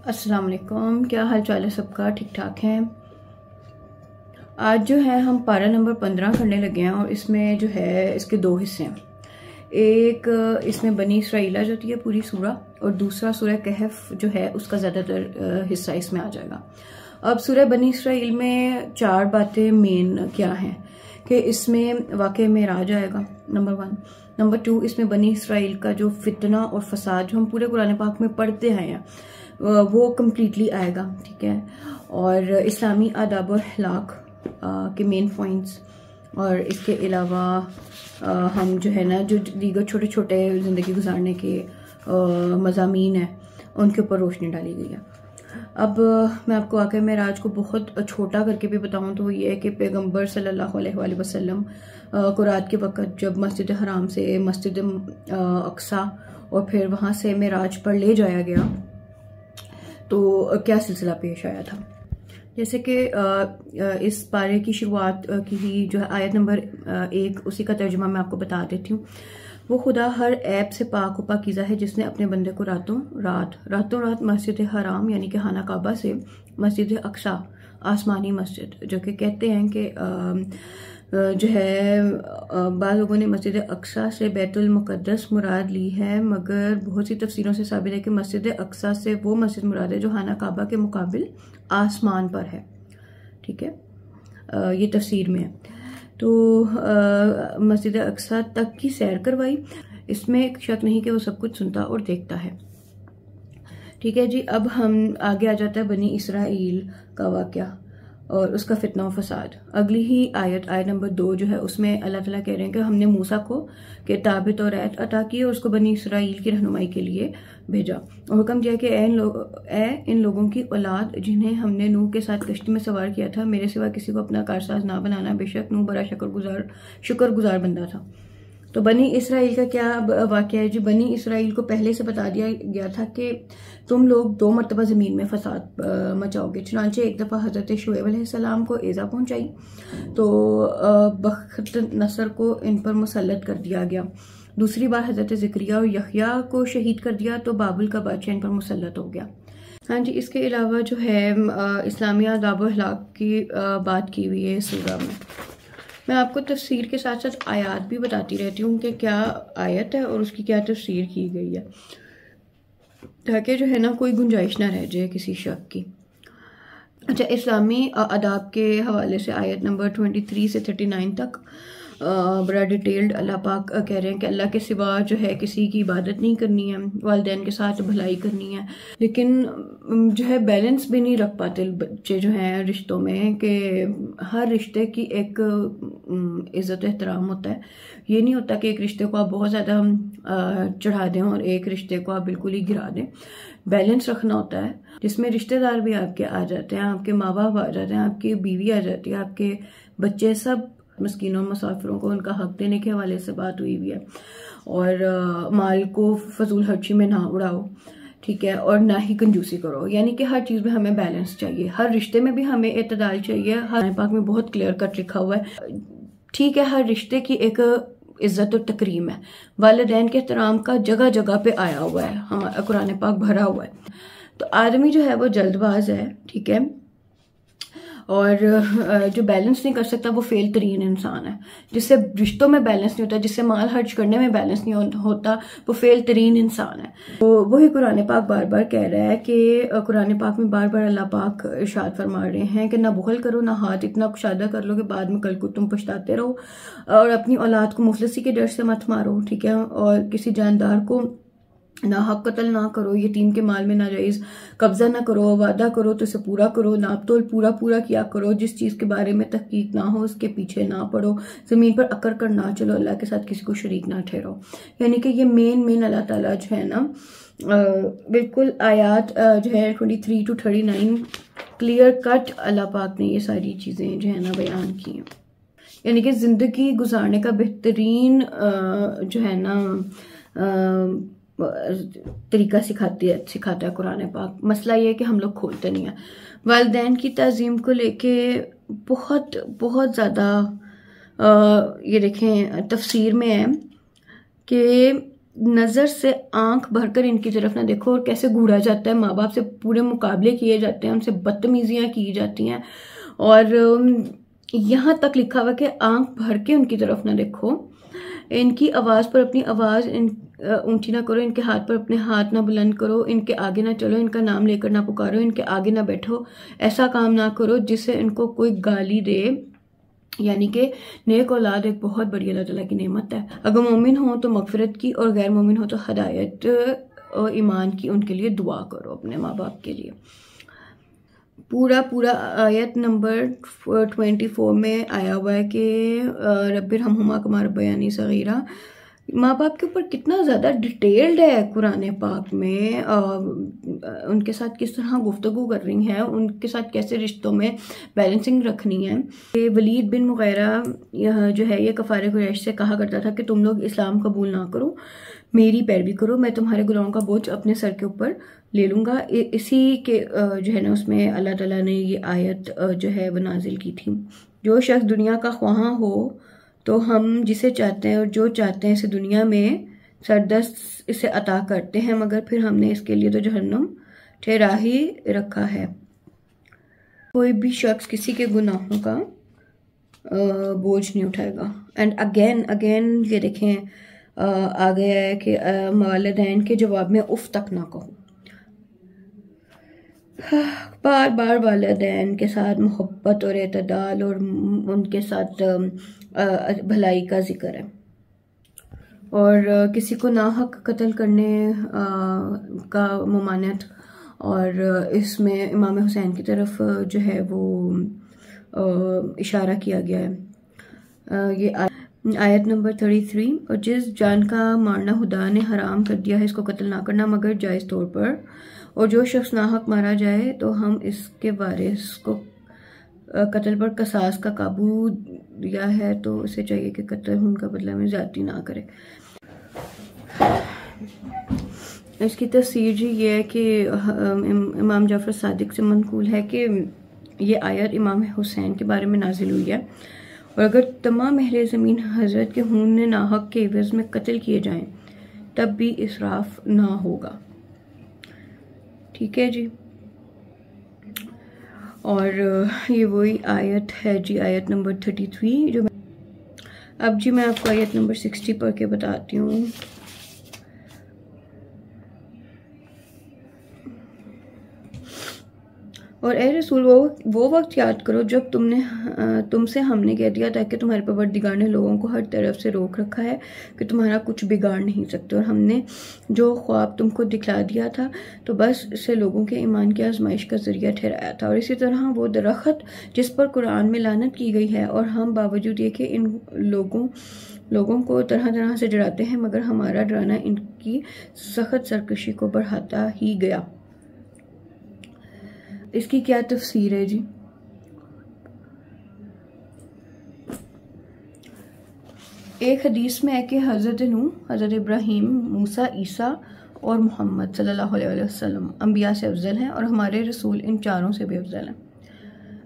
अस्सलाम वालेकुम, क्या हाल चाल है सबका? ठीक ठाक है। आज जो है हम पारा नंबर 15 करने लगे हैं और इसमें जो है इसके दो हिस्से हैं। एक इसमें बनी इसराइल आ जाती है पूरी सूरा, और दूसरा सूरह कहफ जो है उसका ज़्यादातर हिस्सा इसमें आ जाएगा। अब सूरह बनी इसराइल में चार बातें मेन क्या हैं कि इसमें वाक़ई मेराज आएगा, नंबर 1। नंबर 2, इसमें बनी इसराइल का जो फितना और फसाद जो हम पूरे कुरान पाक में पढ़ते आए हैं वो कम्प्लीटली आएगा, ठीक है। और इस्लामी आदाब और अखलाक के मेन पॉइंट्स, और इसके अलावा हम जो है ना जो दीगर छोटे छोटे ज़िंदगी गुजारने के मज़ामीन हैं उनके ऊपर रोशनी डाली गई है। अब मैं आपको वाक़ई मेराज को बहुत छोटा करके भी बताऊं तो ये है कि पैगंबर सल्लल्लाहु अलैहि वसल्लम को रात के वक़्त जब मस्जिद हराम से मस्जिद अक्सा और फिर वहाँ से मेराज पर ले जाया गया तो क्या सिलसिला पेश आया था। जैसे कि इस पारे की शुरुआत की ही जो है आयत नंबर 1, उसी का तर्जुमा मैं आपको बता देती हूँ। वो खुदा हर ऐप से पाक व पाकीज़ा है जिसने अपने बंदे को रातों रात मस्जिद हराम यानी कि खाना काबा से मस्जिद अक्सा आसमानी मस्जिद, जो कि कहते हैं कि जो है बाद लोगों ने मस्जिद अक्सा से बैतुल मुक़द्दस मुराद ली है, मगर बहुत सी तफसीरों से साबित है कि मस्जिद अक्सा से वो मस्जिद मुराद है जो खाना काबा के मुकाबिल आसमान पर है, ठीक है। ये तफसीर में है। तो मस्जिद अक्सा तक की सैर करवाई, इसमें शक नहीं कि वो सब कुछ सुनता और देखता है, ठीक है जी। अब हम आगे आ जाता है बनी इसराइल का वाक़या और उसका फितना और फसाद। अगली ही आयत नंबर 2 जो है उसमें अल्लाह ताला कह रहे हैं कि हमने मूसा को किताब तौरात अता की और उसको बनी इसराइल की रहनुमाई के लिए भेजा और हुक्म दिया कि इन लोगों की औलाद जिन्हें हमने नूह के साथ कश्ती में सवार किया था, मेरे सिवा किसी को अपना कारसाज ना बनाना, बेशक नूह बड़ा शुक्रगुजार बंदा था। तो बनी इसराइल का क्या वाक़या है जी? बनी इसराइल को पहले से बता दिया गया था कि तुम लोग 2 मरतबा ज़मीन में फसाद मचाओगे। चुनांचे एक दफ़ा हज़रत शुएब अलैहिस्सलाम को ईज़ा पहुंचाई तो बख्त नसर को इन पर मुसल्लत कर दिया गया। दूसरी बार हज़रत ज़करिया और यहया को शहीद कर दिया तो बाबुल का बादशाह इन पर मुसल्लत हो गया। हाँ जी, इसके अलावा जो है इस्लामी आदाब व अखलाक की बात की हुई है इस सूरा में। मैं आपको तफसीर के साथ साथ आयत भी बताती रहती हूँ कि क्या आयत है और उसकी क्या तफसीर की गई है, ताकि जो है ना कोई गुंजाइश ना रह जाए किसी शक की। अच्छा, इस्लामी आदाब के हवाले से आयत नंबर 23 से 39 तक बड़ा डिटेल्ड अल्लाह पाक कह रहे हैं कि अल्लाह के सिवा जो है किसी की इबादत नहीं करनी है, वालिदैन के साथ भलाई करनी है, लेकिन जो है बैलेंस भी नहीं रख पाते बच्चे जो हैं रिश्तों में कि हर रिश्ते की एक इज़्ज़त एहतराम होता है। ये नहीं होता कि एक रिश्ते को आप बहुत ज़्यादा चढ़ा दें और एक रिश्ते को आप बिल्कुल ही गिरा दें। बैलेंस रखना होता है जिसमें रिश्तेदार भी आपके आ जाते हैं, आपके माँ बाप आ जाते हैं, आपकी बीवी आ जाती है, आपके बच्चे, सब मस्कीनों मुसाफिरों को उनका हक देने के हवाले से बात हुई हुई है। और माल को फजूल खर्ची में ना उड़ाओ, ठीक है, और ना ही कंजूसी करो, यानी कि हर चीज़ में हमें बैलेंस चाहिए, हर रिश्ते में भी हमें एतदाल चाहिए। हर पाक में बहुत क्लियर कट लिखा हुआ है, ठीक है। हर रिश्ते की एक इज्जत और तकरीम है, वालिदैन के एहतराम का जगह जगह पे आया हुआ है, हमारा कुरान पाक भरा हुआ है। तो आदमी जो है वो जल्दबाज है, ठीक है, और जो बैलेंस नहीं कर सकता वो फेल तरीन इंसान है। जिससे रिश्तों में बैलेंस नहीं होता, जिससे माल खर्च करने में बैलेंस नहीं होता, वो फेल तरीन इंसान है। तो वही कुरान पाक बार बार कह रहा है कि कुरान पाक में बार बार अल्लाह पाक इरशाद फरमा रहे हैं कि ना बुखल करो, ना हाथ इतना कुशादा कर लो कि बाद में कल को तुम पछताते रहो, और अपनी औलाद को मुफलिसी के डर से मत मारो, ठीक है, और किसी जानदार को ना हक कत्ल ना करो, यतीम के माल में नाजायज कब्जा ना करो, वादा करो तो इसे पूरा करो, नाप तोल पूरा किया करो, जिस चीज़ के बारे में तहकीक ना हो उसके पीछे ना पड़ो, ज़मीन पर अकर कर ना चलो, अल्लाह के साथ किसी को शरीक ना ठहरो। यानी कि ये मेन अल्लाह ताला जो है ना बिल्कुल आयात जो है 23 to 39 क्लियर कट अल्लाह पाक ने ये सारी चीज़ें जो है ना बयान की हैं। यानी कि ज़िंदगी गुजारने का बेहतरीन जो है ना तरीका सिखाता है कुरान पाक। मसला ये है कि हम लोग खोलते नहीं हैं। वालिदैन की ताज़ीम को लेके बहुत ज़्यादा ये देखें तफसीर में है कि नज़र से आंख भरकर इनकी तरफ ना देखो, और कैसे घूरा जाता है, माँ बाप से पूरे मुकाबले किए जाते हैं, उनसे बदतमीजियाँ की जाती हैं, और यहाँ तक लिखा हुआ कि आंख भर के उनकी तरफ ना देखो, इनकी आवाज़ पर अपनी आवाज़ ऊंची ना करो, इनके हाथ पर अपने हाथ ना बुलंद करो, इनके आगे ना चलो, इनका नाम लेकर ना पुकारो, इनके आगे ना बैठो, ऐसा काम ना करो जिससे इनको कोई गाली दे। यानी कि नेक औलाद एक बहुत बड़ी अल्लाह ताला की नेमत है। अगर मोमिन हो तो मगफिरत की, और गैर मोमिन हो तो हदायत और ईमान की उनके लिए दुआ करो अपने माँ बाप के लिए। पूरा आयत नंबर 24 में आया हुआ है कि रब्बिरहम्हुमा कमा रब्बयानी सगीरा। माँ बाप के ऊपर कितना ज़्यादा डिटेल्ड है कुरान पाक में, उनके साथ किस तरह गुफ्तगू कर रही हैं, उनके साथ कैसे रिश्तों में बैलेंसिंग रखनी है। ये वलीद बिन मुगीरा जो है ये कफ़ार कुरैश से कहा करता था कि तुम लोग इस्लाम कबूल ना करो, मेरी पैरवी करो, मैं तुम्हारे गुनाहों का बोझ अपने सर के ऊपर ले लूँगा। इसी के जो है ना उसमें अल्लाह ताला ने ये आयत जो है वो नाजिल की थी। जो शख्स दुनिया का ख्वाह हो तो हम जिसे चाहते हैं और जो चाहते हैं इसे दुनिया में सरदस्त इसे अता करते हैं, मगर फिर हमने इसके लिए तो जहन्नुम ठहरा ही रखा है। कोई भी शख्स किसी के गुनाहों का बोझ नहीं उठाएगा। एंड अगेन ये देखें आ गया है कि वालिदैन के जवाब में उफ तक ना कहो। बार बार वालिदैन के साथ मोहब्बत और एतदाल और उनके साथ भलाई का जिक्र है, और किसी को नाहक कत्ल करने का ममानत, और इसमें इमाम हुसैन की तरफ जो है वो इशारा किया गया है। ये आयत नंबर 33, और जिस जान का मारना खुदा ने हराम कर दिया है इसको कत्ल ना करना मगर जायज़ तौर पर, और जो शख्स नाहक मारा जाए तो हम इसके वारिस को कत्ल पर कसास का काबू दिया है, तो उसे चाहिए कि कत्ल उनका बदला में ज़्यादती ना करे। इसकी तफसीर जी ये है कि इमाम जाफर सादिक से मनकूल है कि ये आयत इमाम हुसैन के बारे में नाजिल हुई है, और अगर तमाम अहले ज़मीन हज़रत के खून ने नाहक के एवज़ में कत्ल किए जाएं तब भी इसराफ ना होगा। ठीक है जी। और ये वही आयत है जी, आयत नंबर 33 जो अब जी मैं आपको आयत नंबर 60 पढ़ के बताती हूँ। और ए रसूल वो वक्त याद करो जब तुमसे हमने कह दिया था कि तुम्हारे परवरदिगार ने लोगों को हर तरफ से रोक रखा है कि तुम्हारा कुछ बिगाड़ नहीं सकते, और हमने जो ख्वाब तुमको दिखला दिया था तो बस इसे लोगों के ईमान की आजमाइश का जरिया ठहराया था। और इसी तरह वो दरख्त जिस पर कुरान में लानत की गई है, और हम बावजूद ये कि इन लोगों को तरह तरह से डराते हैं, मगर हमारा डराना इनकी सख्त सरकशी को बढ़ाता ही गया। इसकी क्या तफसीर है जी? एक हदीस में है कि हज़रत नूह, हज़रत इब्राहीम, मूसा, ईसा और मोहम्मद सल्लल्लाहु अलैहि वसल्लम अंबिया से अफजल हैं, और हमारे रसूल इन चारों से भी अफजल हैं।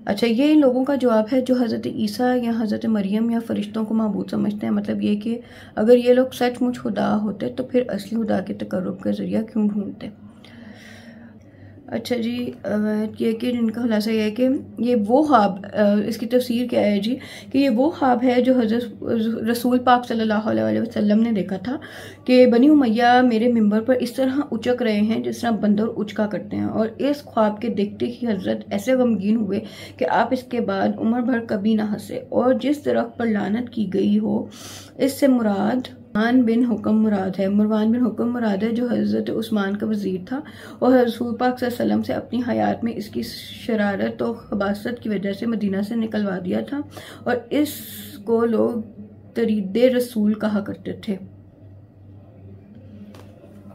अच्छा, ये इन लोगों का जवाब है जो हज़रत ईसा या हज़रत मरियम या फरिश्तों को माबूद समझते हैं। मतलब ये कि अगर ये लोग सचमुच खुदा होते तो फिर असली खुदा के तकर्रुब का जरिया क्यों ढूंढते। अच्छा जी, ये कि जिनका खुलासा ये है कि ये वो ख्वाब, इसकी तफसीर क्या है जी कि ये वो ख्वाब है जो हज़रत रसूल पाक सल्लल्लाहु अलैहि वसल्लम ने देखा था कि बनी उमैया मेरे मिंबर पर इस तरह उचक रहे हैं जिस तरह बंदर उचका करते हैं, और इस ख्वाब के देखते ही हज़रत ऐसे गमगीन हुए कि आप इसके बाद उम्र भर कभी ना हंसे। और जिस दरख्त पर लानत की गई हो इससे मुराद मरवान बिन हुक्म मुराद है। मरवान बिन हुक्म मुराद है जो हज़रत उस्मान का वज़ीर था, और रसूल पाक सल्लल्लाहु अलैहि वसल्लम से अपनी हयात में इसकी शरारत और खबासत की वजह से मदीना से निकलवा दिया था, और इसको लोग तरीदे रसूल कहा करते थे।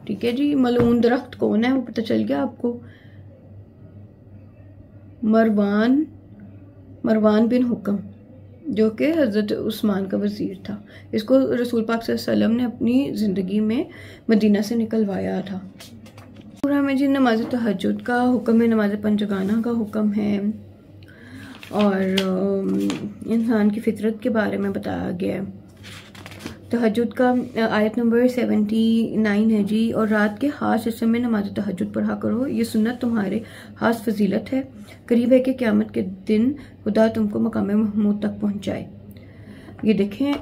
ठीक है जी। मलऊन दरख्त कौन है वो पता चल गया आपको? मरवान बिन हुक्म, जो कि हज़रत उस्मान का वज़ीर था। इसको रसूल पाक सल्लल्लाहु अलैहि वसल्लम ने अपनी ज़िंदगी में मदीना से निकलवाया था। पूरा में जी नमाज तहज्जुद का हुक्म है, नमाज पंजगाना का हुक्म है, और इंसान की फितरत के बारे में बताया गया है। तहज्जुद का आयत नंबर 79 है जी। और रात के खास हिस्से में नमाज तहज्जुद पढ़ा करो, ये सुन्नत तुम्हारे खास फजीलत है। करीब है कि क़यामत के दिन खुदा तुमको मकाम महमूद तक पहुंचाए। ये देखें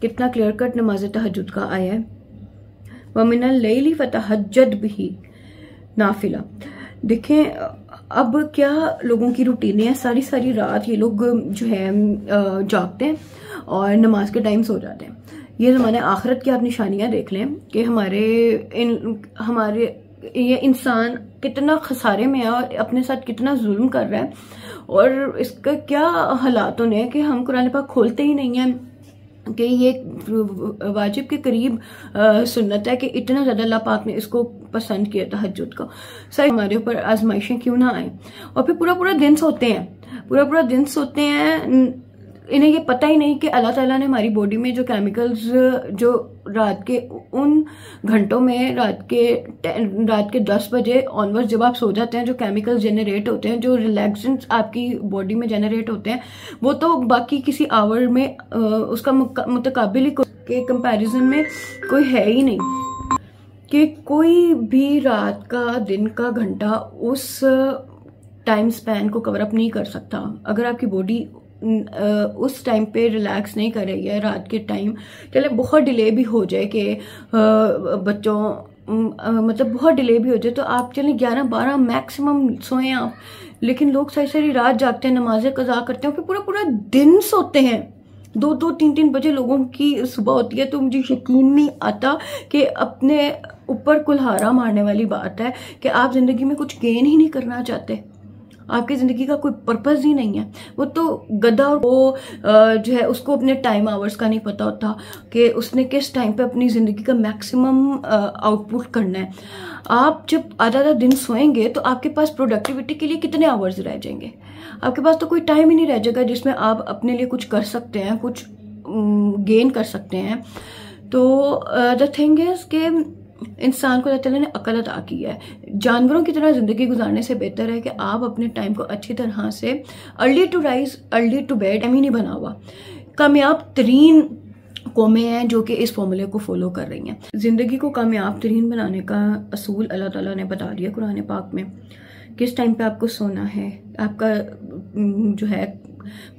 कितना क्लियर कट नमाज तहज्जुद का आया है। वमिनल लैली फतहज्जद बिही नाफिला। देखें अब क्या लोगों की रूटीन है, सारी सारी रात ये लोग जो है जागते हैं और नमाज के टाइम सो जाते हैं। ये ज़माने आखिरत की आप निशानियां देख लें कि हमारे ये इंसान कितना खसारे में है और अपने साथ कितना जुल्म कर रहा है। और इसका क्या हालात होने हैं कि हम कुरान पाक खोलते ही नहीं हैं कि ये वाजिब के करीब सुन्नत है कि इतना ज़्यादा अल्लाह पाक ने इसको पसंद किया तहज्जुद को। सर हमारे ऊपर आजमाइशें क्यों ना आए। और फिर पूरा पूरा दिन सोते हैं, पूरा दिन सोते हैं। इन्हें ये पता ही नहीं कि अल्लाह ताला ने हमारी बॉडी में जो केमिकल्स जो रात के उन घंटों में रात के 10 बजे ऑनवर्ड जब आप सो जाते हैं, जो केमिकल्स जनरेट होते हैं, जो रिलैक्सेंट्स आपकी बॉडी में जनरेट होते हैं, वो तो बाकी किसी आवर में उसका मुतकाबिल के कंपैरिजन में कोई है ही नहीं। कि कोई भी रात का दिन का घंटा उस टाइम स्पैन को कवर अप नहीं कर सकता। अगर आपकी बॉडी उस टाइम पे रिलैक्स नहीं कर रही है रात के टाइम, चले बहुत डिले भी हो जाए कि बच्चों मतलब बहुत डिले भी हो जाए तो आप चले 11-12 मैक्सिमम सोएं आप। लेकिन लोग सारी सारी रात जागते हैं, नमाजें कज़ा करते हैं, फिर पूरा पूरा दिन सोते हैं। 2-2, 3-3 बजे लोगों की सुबह होती है। तो मुझे यकीन नहीं आता कि अपने ऊपर कुल्हारा मारने वाली बात है कि आप जिंदगी में कुछ गेन ही नहीं करना चाहते, आपकी जिंदगी का कोई पर्पस ही नहीं है। वो तो गधा, वो जो है उसको अपने टाइम आवर्स का नहीं पता होता कि उसने किस टाइम पे अपनी जिंदगी का मैक्सिमम आउटपुट करना है। आप जब आधा दिन सोएंगे तो आपके पास प्रोडक्टिविटी के लिए कितने आवर्स रह जाएंगे। आपके पास तो कोई टाइम ही नहीं रह जाएगा जिसमें आप अपने लिए कुछ कर सकते हैं, कुछ गेन कर सकते हैं। तो द थिंग इज के इंसान को अल्लाह ताला ने अकल अता की है। जानवरों की तरह जिंदगी गुजारने से बेहतर है कि आप अपने टाइम को अच्छी तरह से early to rise early to bed time ही नहीं बना हुआ। कामयाब तरीन कौमें हैं जो कि इस फॉर्मूले को फॉलो कर रही हैं। जिंदगी को कामयाब तरीन बनाने का असूल अल्लाह ताला ने बता दिया कुरान पाक में। किस टाइम पे आपको सोना है, आपका जो है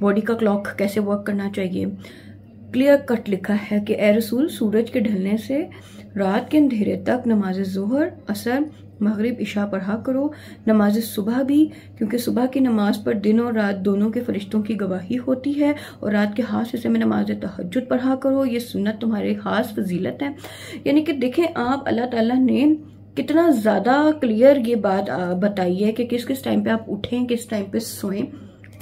बॉडी का क्लॉक कैसे वर्क करना चाहिए, क्लियर कट लिखा है कि ए रसूल सूरज के ढलने से रात के अंधेरे तक नमाज ज़ोहर, असर, मगरिब, इशा पढ़ा करो। नमाज सुबह भी, क्योंकि सुबह की नमाज पर दिन और रात दोनों के फरिश्तों की गवाही होती है। और रात के खास हिस्से में नमाज तहज्जुद पढ़ा करो, ये सुन्नत तुम्हारे खास फजीलत है। यानी कि देखें आप, अल्लाह ताला ने कितना ज़्यादा क्लियर ये बात बताई है कि किस किस टाइम पे आप उठें, किस टाइम पे सोएं।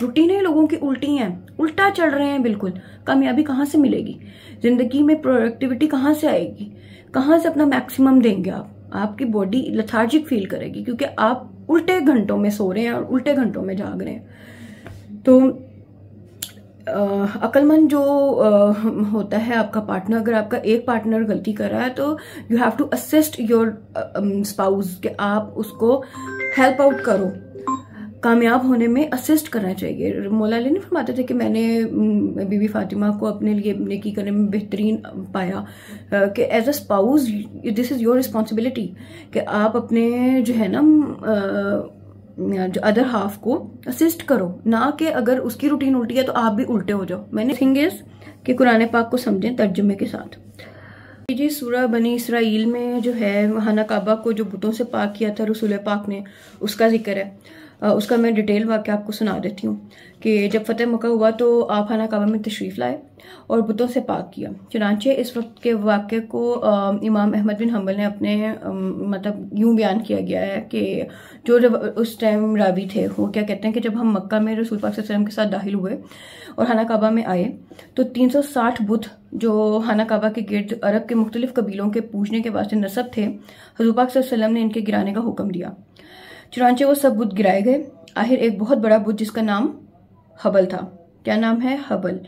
रूटीनें लोगों की उल्टी हैं, उल्टा चल रहे हैं बिल्कुल। कामयाबी कहाँ से मिलेगी जिंदगी में, प्रोडक्टिविटी कहाँ से आएगी, कहाँ से अपना मैक्सिमम देंगे आप। आपकी बॉडी लेथार्जिक फील करेगी क्योंकि आप उल्टे घंटों में सो रहे हैं और उल्टे घंटों में जाग रहे हैं। तो अक्लमंद जो होता है आपका पार्टनर, अगर आपका एक पार्टनर गलती कर रहा है तो you have to assist your spouse कि आप उसको हेल्प आउट करो, कामयाब होने में असिस्ट करना चाहिए। मौला अली ने फरमाते थे कि मैंने बीबी फातिमा को अपने लिए नेकी करने में बेहतरीन पाया कि as a spouse this is your responsibility कि आप अपने जो है ना जो अदर हाफ को असिस्ट करो, ना कि अगर उसकी रूटीन उल्टी है तो आप भी उल्टे हो जाओ। मैंने थिंग इज कि कुरान पाक को समझें तर्जुमे के साथ। जी सूरह बनी इसराइल में जो है खाना काबा को जो बुतों से पाक किया था रसूल पाक ने, उसका जिक्र है। उसका मैं डिटेल वाक़या आपको सुना देती हूँ कि जब फतेह मक्का हुआ तो आप खाना काबा में तशरीफ़ लाए और बुतों से पाक किया। चुनांचे इस वक्त के वाक़े को इमाम अहमद बिन हम्बल ने अपने मतलब यूँ बयान किया गया है कि जो उस टाइम रावी थे वो क्या कहते हैं कि जब हम मक्का में रसूल पाक सल्लल्लाहु अलैहि वसल्लम के साथ दाखिल हुए और खाना काबा में आए तो 360 बुत जो खाना काबा के गिर्द अरब के मुख्तलिफ कबीलों के पूजने के वास्ते नस्ब थे, हुज़ूर पाक सल्लल्लाहु अलैहि वसल्लम ने इनके गिराने का हुक्म दिया। चुनांचे वो सब बुत गिराए गए। आखिर एक बहुत बड़ा बुत जिसका नाम हबल था, क्या नाम है, हबल,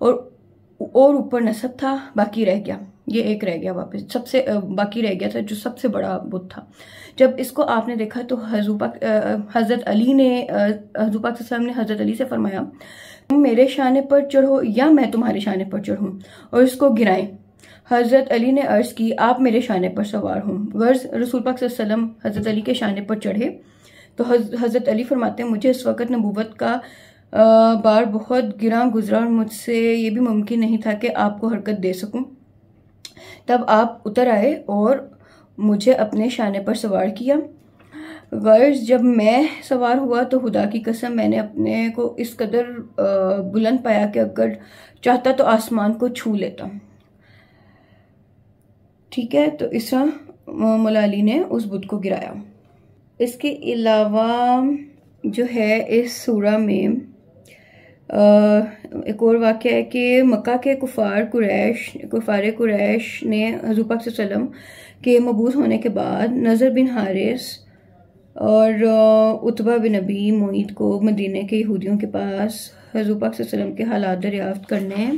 और ऊपर नसब था, बाकी रह गया। ये एक रह गया वापस, सबसे बाकी रह गया था जो सबसे बड़ा बुत था। जब इसको आपने देखा तो हज़रत अली ने हुज़ूर पाक सल्लल्लाहु अलैहि वसल्लम ने हज़रत अली से फरमाया, तुम मेरे शाने पर चढ़ो या मैं तुम्हारे शाने पर चढ़ूं, और इसको गिराएं। हज़रत अली ने अर्ज़ की, आप मेरे शाने पर सवार हों। गर्ज रसूल पाक सल्लल्लाहु अलैहि वसल्लम हज़रत अली के शाने पर चढ़े तो हज़रत अली फरमाते हैं, मुझे इस वक्त नबूवत का बार बहुत गिरा गुजरा और मुझसे ये भी मुमकिन नहीं था कि आपको हरकत दे सकूं। तब आप उतर आए और मुझे अपने शाने पर सवार किया। गर्ज जब मैं सवार हुआ तो खुदा की कसम मैंने अपने को इस कदर बुलंद पाया कि अगर चाहता तो आसमान को छू लेता। ठीक है, तो इस तरह मौला अली ने उस बुत को गिराया। इसके अलावा जो है इस सूरा में एक और वाक़या है कि मक्का के कुफार कुरैश ने हुज़ूर पाक सल्लल्लाहु अलैहि वसल्लम के मबूस होने के बाद नज़र बिन हारिस और उतबा बिन नबी मुईत को मदीने के यहूदियों के पास हुज़ूर पाक सल्लल्लाहु अलैहि वसल्लम के हालात दरियाफ्त करने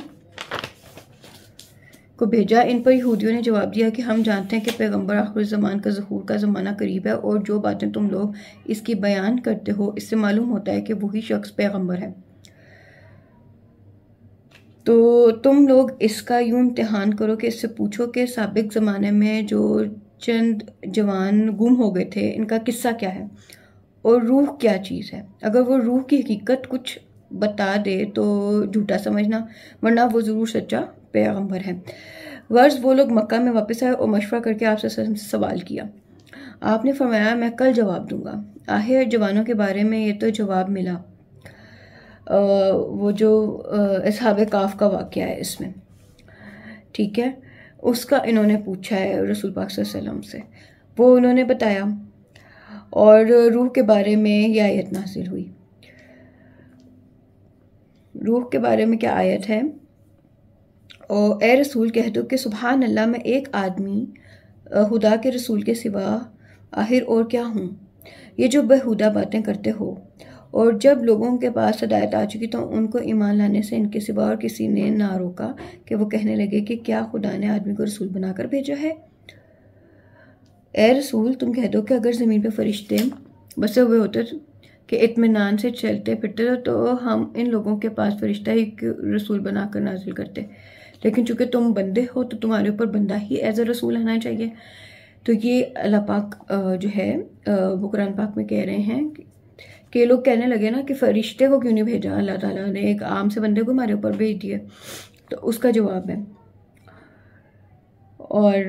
को भेजा। इन पर यहूदियों ने जवाब दिया कि हम जानते हैं कि पैगंबर आखिर ज़मान का ज़हूर का ज़माना करीब है, और जो बातें तुम लोग इसकी बयान करते हो इससे मालूम होता है कि वही शख्स पैगंबर है। तो तुम लोग इसका यूँ इम्तिहान करो कि इससे पूछो कि साबिक ज़माने में जो चंद जवान गुम हो गए थे इनका किस्सा क्या है और रूह क्या चीज़ है। अगर वो रूह की हकीकत कुछ बता दे तो झूठा समझना, वरना वो ज़रूर सच्चा पैगंबर है। वर्ष वो लोग मक्का में वापस आए और मशवरा करके आपसे सवाल किया। आपने फरमाया मैं कल जवाब दूंगा। आखिर जवानों के बारे में ये तो जवाब मिला, वो जो असहाबे काफ का वाक़या है इसमें, ठीक है, उसका इन्होंने पूछा है रसूल पाक सल्लल्लाहु अलैहि वसल्लम से, वो उन्होंने बताया। और रूह के बारे में यह आयत नाज़िल हुई। रूह के बारे में क्या आयत है, और ए रसूल कह दो कि सुबहान अल्लाह, मैं एक आदमी खुदा के रसूल के सिवा आखिर और क्या हूँ, ये जो बेहुदा बातें करते हो। और जब लोगों के पास हिदायत आ चुकी तो उनको ईमान लाने से इनके सिवा और किसी ने ना रोका कि वो कहने लगे कि क्या खुदा ने आदमी को रसूल बनाकर भेजा है। ए रसूल, तुम कह दो कि अगर ज़मीन पे फरिश्ते बसे हुए होते कि इत्मीनान से चलते फिरते तो हम इन लोगों के पास फरिश्ता ही रसूल बनाकर नाजिल करते, लेकिन चूंकि तुम बंदे हो तो तुम्हारे ऊपर बंदा ही एज अ रसूल आना चाहिए। तो ये अल्लाह पाक जो है वो कुरान पाक में कह रहे हैं कि लोग कहने लगे ना कि फरिश्ते को क्यों नहीं भेजा अल्लाह ताला ने, एक आम से बंदे को हमारे ऊपर भेज दिया। तो उसका जवाब है। और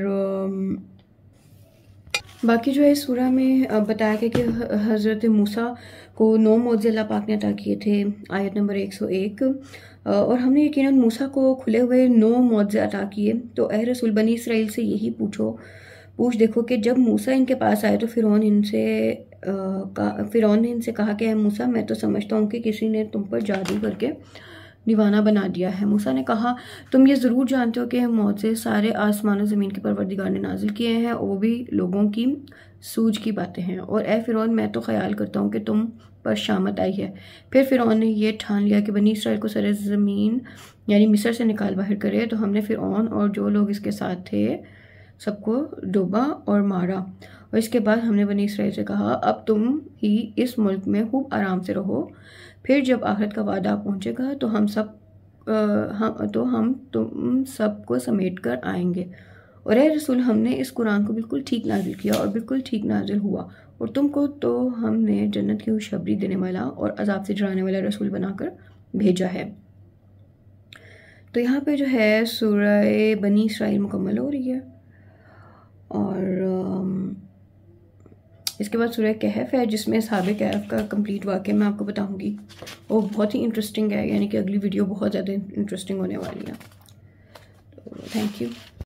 बाकी जो है सूरा में बताया गया कि हज़रत मूसा को 9 मौज़े अल्लाह पाक ने अता किए थे, आयत नंबर 101। और हमने यकीनन मूसा को खुले हुए 9 मौज़े अता किए। तो ए रसूल, बनी इसराइल से यही पूछ देखो कि जब मूसा इनके पास आए तो फ़िरौन ने इनसे कहा कि मूसा, मैं तो समझता हूँ कि किसी ने तुम पर जादू करके दीवाना बना दिया है। मूसा ने कहा, तुम ये ज़रूर जानते हो कि मौज़े सारे आसमान और ज़मीन के परवरदिगार ने नाजिल किए हैं, और वो भी लोगों की सूझ की बातें हैं। और ए फ़िरौन, मैं तो ख्याल करता हूँ कि तुम पर शामत आई है। फिर फ़िरौन ने यह ठान लिया कि बनी इसराइल को सरे ज़मीन यानी मिस्र से निकाल बाहर करे। तो हमने फ़िरौन और जो लोग इसके साथ थे सबको डूबा और मारा। और इसके बाद हमने बनी इसराइल से कहा, अब तुम ही इस मुल्क में खूब आराम से रहो, फिर जब आखिरत का वादा पहुंचेगा तो हम तुम सबको समेट कर आएंगे। और ए रसूल, हमने इस कुरान को बिल्कुल ठीक नाजिल किया और बिल्कुल ठीक नाजिल हुआ, और तुमको तो हमने जन्नत की खुशखबरी देने वाला और अजाब से डराने वाला रसूल बनाकर भेजा है। तो यहाँ पे जो है सूरह बनी इसराइल मुकम्मल हो रही है। और इसके बाद सूरह कहफ है जिसमें असहाबे कहफ का कंप्लीट वाक़या मैं आपको बताऊंगी। वो बहुत ही इंटरेस्टिंग है, यानी कि अगली वीडियो बहुत ज़्यादा इंटरेस्टिंग होने वाली है। तो थैंक यू।